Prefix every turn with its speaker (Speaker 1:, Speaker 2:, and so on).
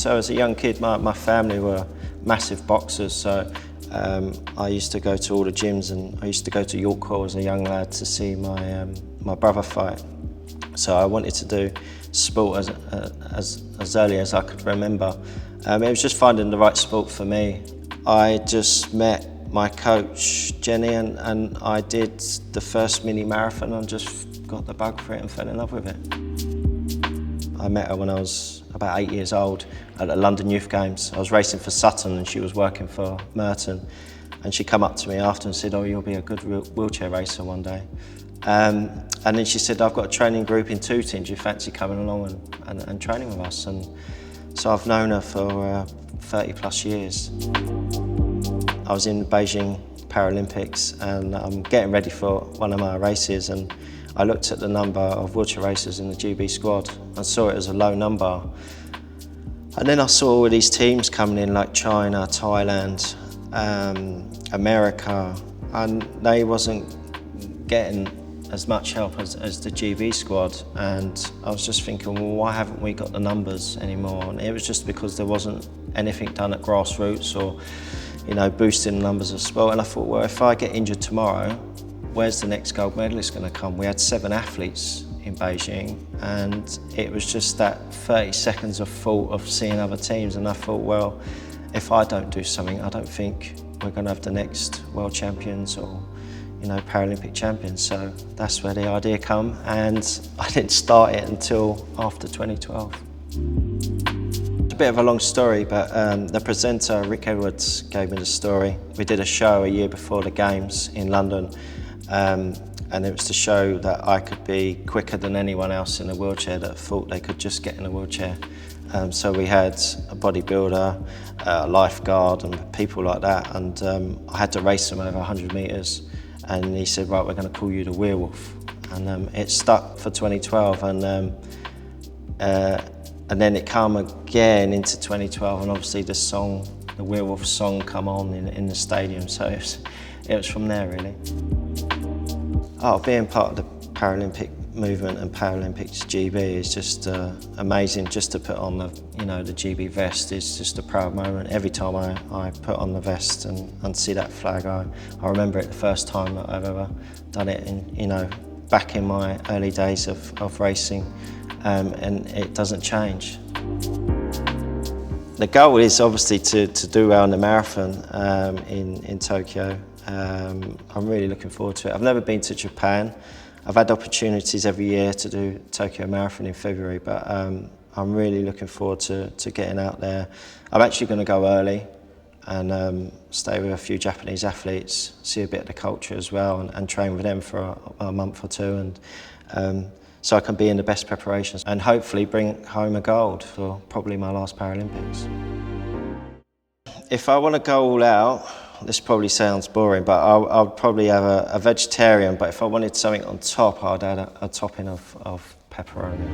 Speaker 1: So as a young kid, my family were massive boxers, so I used to go to all the gyms, and I used to go to York Hall as a young lad to see my brother fight. So I wanted to do sport as early as I could remember. It was just finding the right sport for me. I just met my coach, Jenny, and I did the first mini marathon and just got the bug for it and fell in love with it. I met her when I was about 8 years old at the London Youth Games. I was racing for Sutton and she was working for Merton. And she come up to me after and said, "Oh, you'll be a good wheelchair racer one day." And then she said, "I've got a training group in Tooting, do you fancy coming along and training with us?" And so I've known her for 30 plus years. I was in Beijing Paralympics and I'm getting ready for one of my races, and I looked at the number of wheelchair racers in the GB squad and saw it as a low number. And then I saw all these teams coming in like China, Thailand, America, and they wasn't getting as much help as the GB squad. And I was just thinking, well, why haven't we got the numbers anymore? And it was just because there wasn't anything done at grassroots or, you know, boosting the numbers of sport. And I thought, well, if I get injured tomorrow, where's the next gold medalist going to come? We had 7 athletes in Beijing, and it was just that 30 seconds of thought of seeing other teams, and I thought, well, if I don't do something, I don't think we're going to have the next world champions or, you know, Paralympic champions. So that's where the idea come, and I didn't start it until after 2012. A bit of a long story, but the presenter, Rick Edwards, gave me the story. We did a show a year before the Games in London, and it was to show that I could be quicker than anyone else in a wheelchair that thought they could just get in a wheelchair. So we had a bodybuilder, a lifeguard and people like that, and I had to race them over 100 metres, and he said, right, we're going to call you the WeirWolf. And it stuck for 2012, and then it came again into 2012, and obviously the song, the WeirWolf song, come on in the stadium, so it was from there really. Oh, being part of the Paralympic movement and Paralympics GB is just amazing. Just to put on the, you know, the GB vest is just a proud moment. Every time I put on the vest and see that flag, I remember it the first time that I've ever done it, in, you know, back in my early days of racing, and it doesn't change. The goal is obviously to do well in the marathon in Tokyo. I'm really looking forward to it. I've never been to Japan. I've had opportunities every year to do Tokyo Marathon in February, but I'm really looking forward to getting out there. I'm actually going to go early and stay with a few Japanese athletes, see a bit of the culture as well, and train with them for a month or two, and so I can be in the best preparations and hopefully bring home a gold for probably my last Paralympics. If I want to go all out, this probably sounds boring, but I'll probably have a vegetarian, but if I wanted something on top, I'd add a topping of pepperoni.